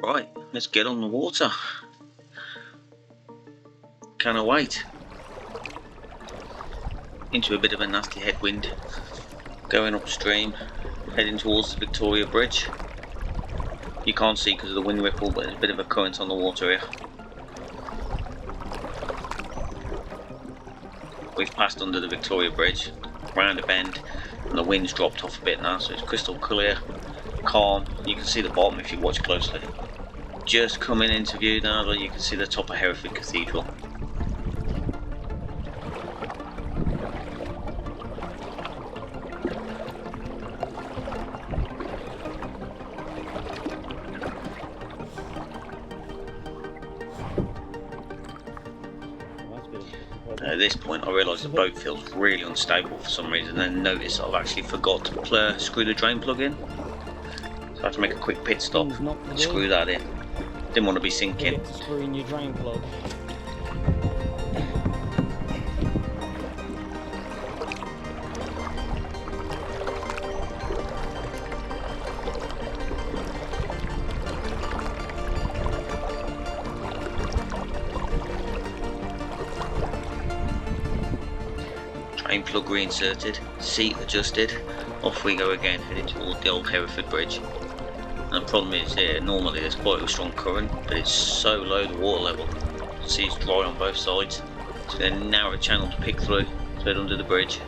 Right, let's get on the water. Can't wait. Into a bit of a nasty headwind. Going upstream, heading towards the Victoria Bridge. You can't see because of the wind ripple, but there's a bit of a current on the water here. We've passed under the Victoria Bridge, round a bend, and the wind's dropped off a bit now, so it's crystal clear, calm. You can see the bottom if you watch closely. Just coming into view now that you can see the top of Hereford Cathedral. At this point I realised the boat feels really unstable for some reason, and then noticed I've actually forgot to screw the drain plug in. So I had to make a quick pit stop, screw that in. Didn't want to be sinking. To screw in your drain plug. Drain plug reinserted, seat adjusted, off we go again, heading toward the old Hereford Bridge. And the problem is here, normally there's quite a strong current, but it's so low the water level. You can see it's dry on both sides. So there's a narrow channel to pick through, to head under the bridge.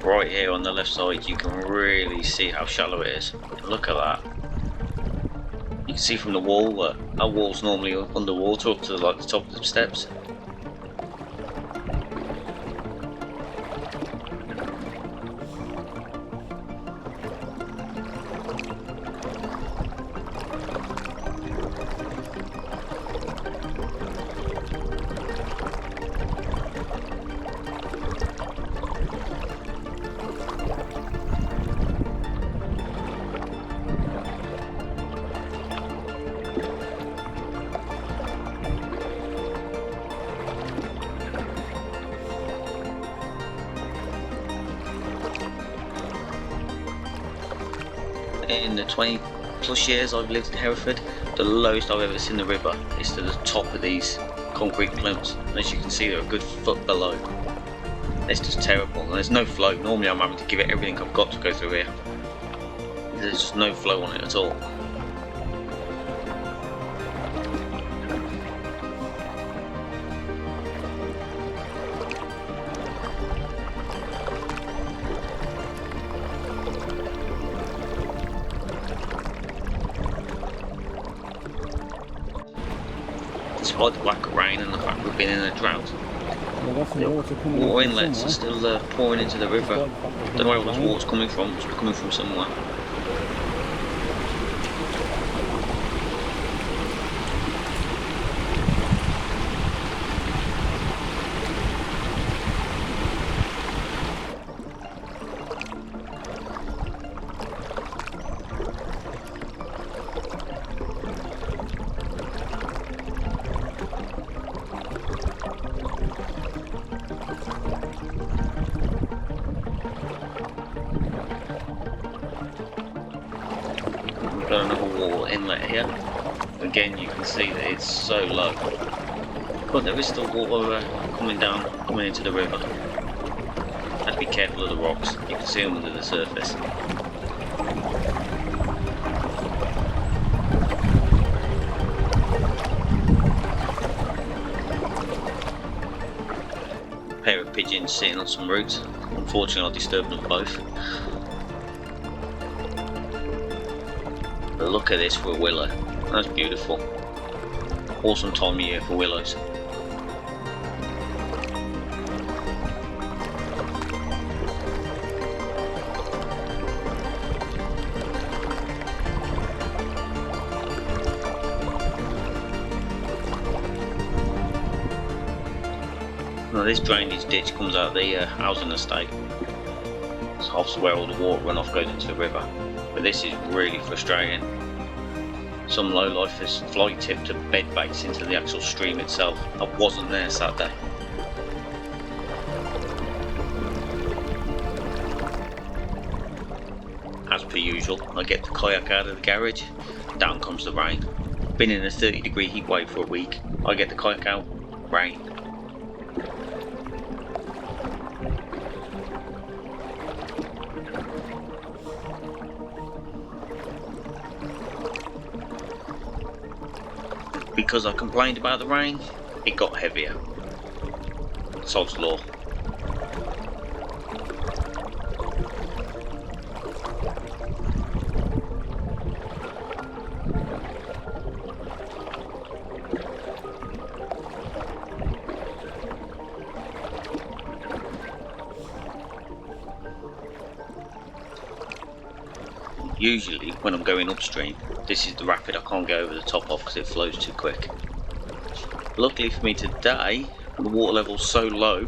Right here on the left side you can really see how shallow it is. Look at that. You can see from the wall that our wall's normally underwater up to like the top of the steps. In the 20 plus years I've lived in Hereford, the lowest I've ever seen the river is to the top of these concrete plinths. And as you can see, they're a good foot below. It's just terrible, and there's no flow. Normally I'm having to give it everything I've got to go through here. There's just no flow on it at all. Despite the lack of rain and the fact we've been in a drought, the water inlets are still pouring into the river. Don't know where all this water's coming from, it's coming from somewhere. Got another wall inlet here. Again, you can see that it's so low, but there is still water coming into the river. Have to be careful of the rocks. You can see them under the surface. A pair of pigeons sitting on some roots. Unfortunately, I disturbed them both. But look at this for a willow. That's beautiful. Awesome time of year for willows. Now this drainage ditch comes out of the housing estate. It's obviously where all the water runoff goes into the river. But this is really frustrating. Some lowlifers fly tip to bed baits into the actual stream itself. I wasn't there Saturday. As per usual, I get the kayak out of the garage, down comes the rain. Been in a 30-degree heat wave for a week. I get the kayak out, rain. Because I complained about the rain, it got heavier. Sod's law. Usually when I'm going upstream, this is the rapid I can't go over the top of because it flows too quick. Luckily for me today, the water level's so low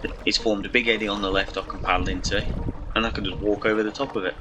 that it's formed a big eddy on the left I can paddle into, and I can just walk over the top of it.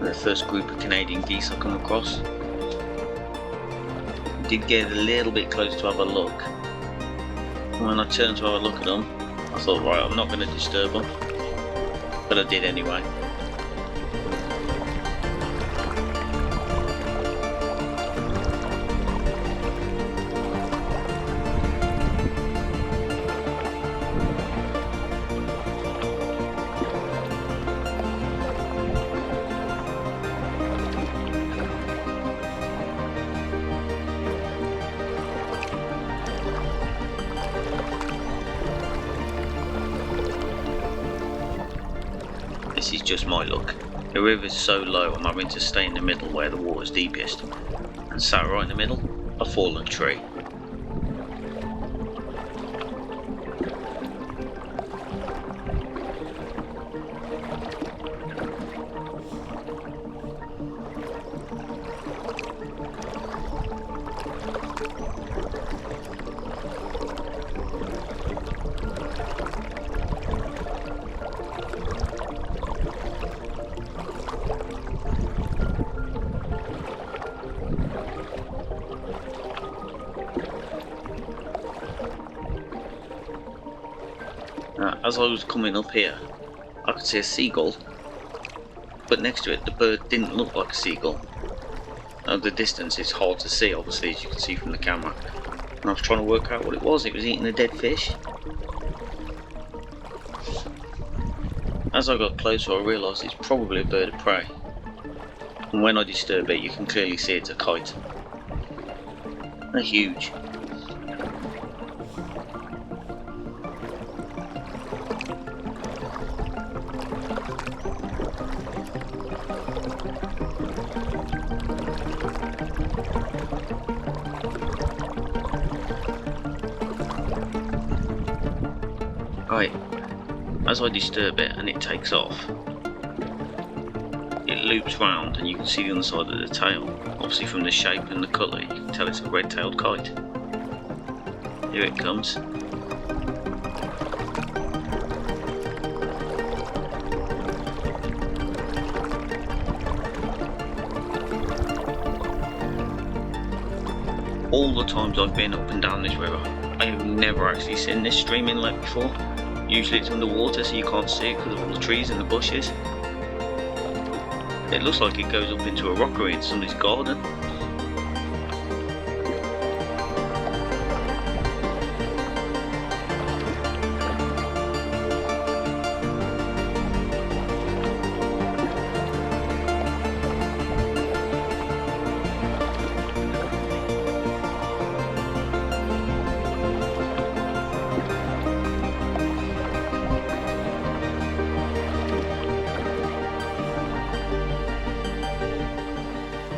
The first group of Canadian geese I come across. Did get a little bit close to have a look. When I turned to have a look at them, I thought, right, I'm not going to disturb them, but I did anyway. This is just my luck. The river's so low I'm having to stay in the middle where the water's deepest. And sat right in the middle, a fallen tree. As I was coming up here, I could see a seagull, but next to it the bird didn't look like a seagull. At the distance it's hard to see, obviously, as you can see from the camera, and I was trying to work out what it was. It was eating a dead fish. As I got closer I realised it's probably a bird of prey, and when I disturb it you can clearly see it's a kite. They're huge. Right, as I disturb it and it takes off, it loops round and you can see the underside of the tail. Obviously from the shape and the colour you can tell it's a red-tailed kite. Here it comes. All the times I've been up and down this river, I have never actually seen this stream inlet before. Usually it's underwater, so you can't see it because of all the trees and the bushes. It looks like it goes up into a rockery in somebody's garden.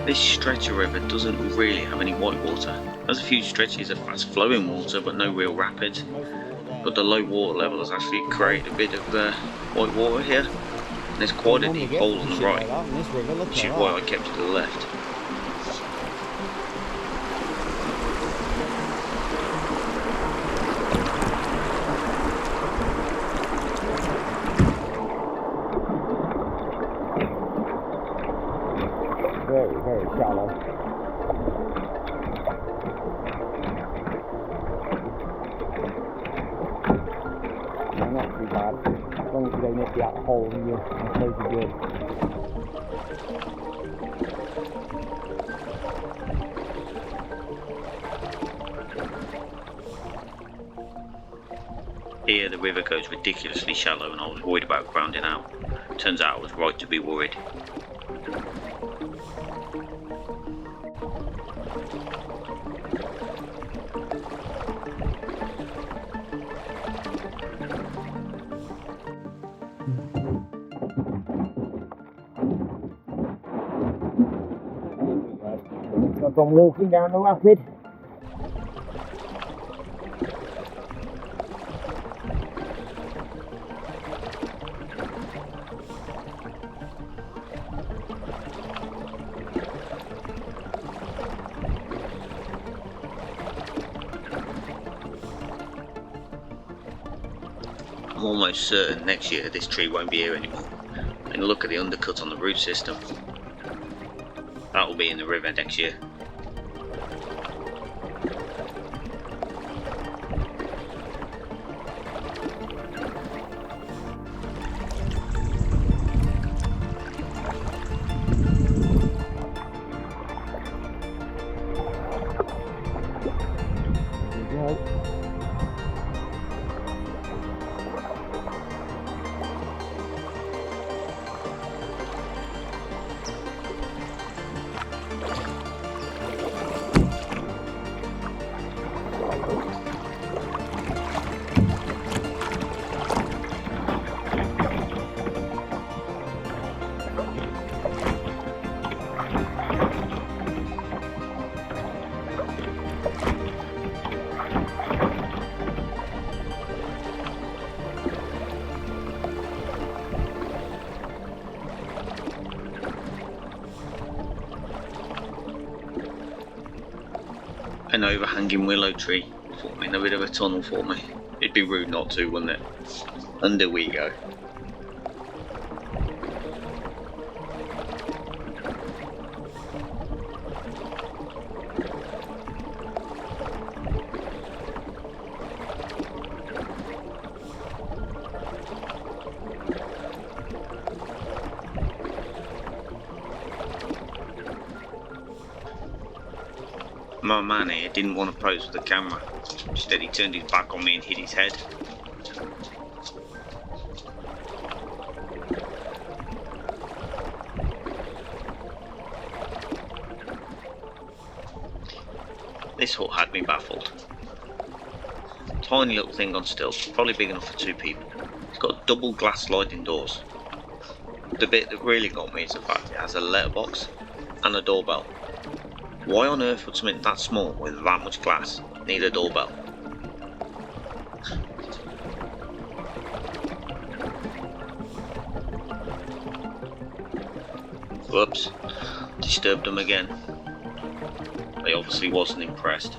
This stretch of river doesn't really have any white water. There's a few stretches of fast flowing water but no real rapids. But the low water level has actually created a bit of white water here. And there's quite a deep hole on the right, which is why I kept it to the left. Very shallow. No, not too bad. As long as you don't hit that hole, you're totally good. Here the river goes ridiculously shallow and I was worried about grounding out. Turns out I was right to be worried. I've gone walking down the rapid. I'm almost certain next year this tree won't be here anymore. And look at the undercut on the root system. That will be in the river next year. An overhanging willow tree forming a bit of a tunnel for me. It'd be rude not to, wouldn't it? Under we go. My man here didn't want to pose for the camera, instead he turned his back on me and hit his head. This hut had me baffled. Tiny little thing on stilts, probably big enough for two people. It's got double glass sliding doors. The bit that really got me is the fact it has a letterbox and a doorbell. Why on earth would something that small with that much glass need a doorbell? Whoops, disturbed them again. They obviously wasn't impressed.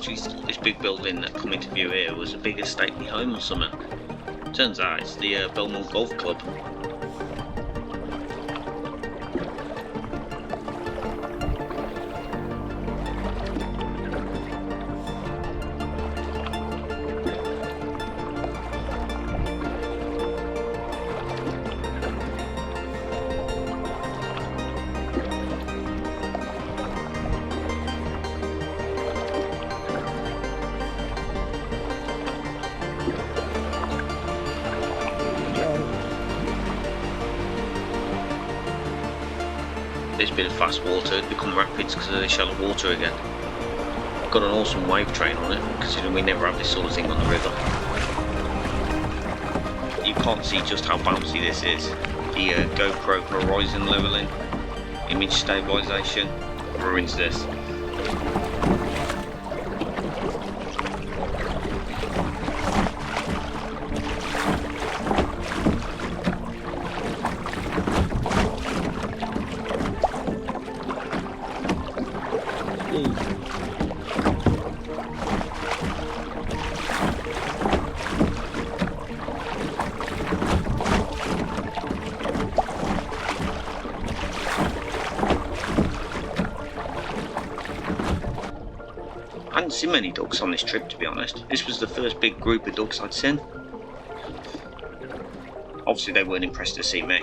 actually this big building that come into view here was a big stately home or something. Turns out it's the Belmont Golf Club. This bit of fast water had become rapids because of the shallow water again. Got an awesome wave train on it, considering we never have this sort of thing on the river. You can't see just how bouncy this is. The GoPro horizon leveling, image stabilisation, ruins this. I hadn't seen many ducks on this trip, to be honest. This was the first big group of ducks I'd seen. Obviously they weren't impressed to see me.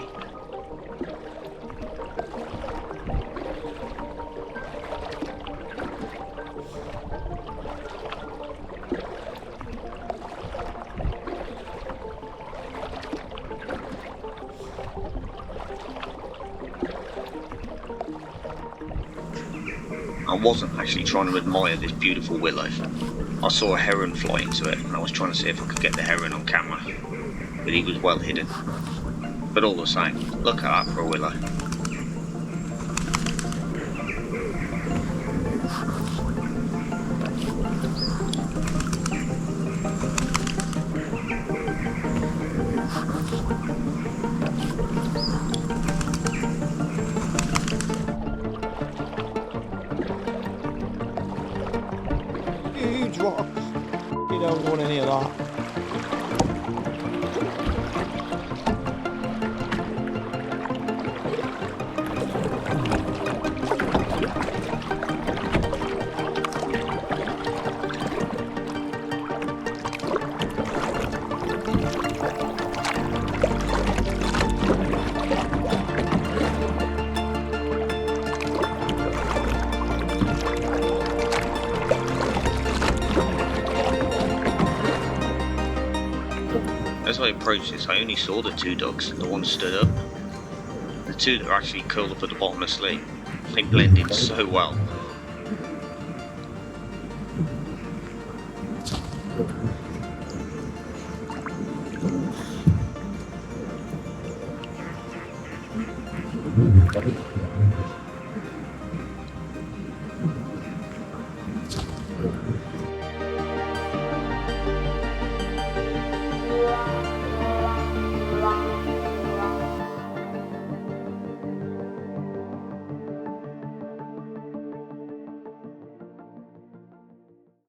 I wasn't actually trying to admire this beautiful willow. I saw a heron fly into it and I was trying to see if I could get the heron on camera, but he was well hidden. But all the same, look at that for a willow. Huge rocks. You don't want any of that. As I approached this, I only saw the two ducks, the one stood up. The two that are actually curled up at the bottom asleep. They blend in so well.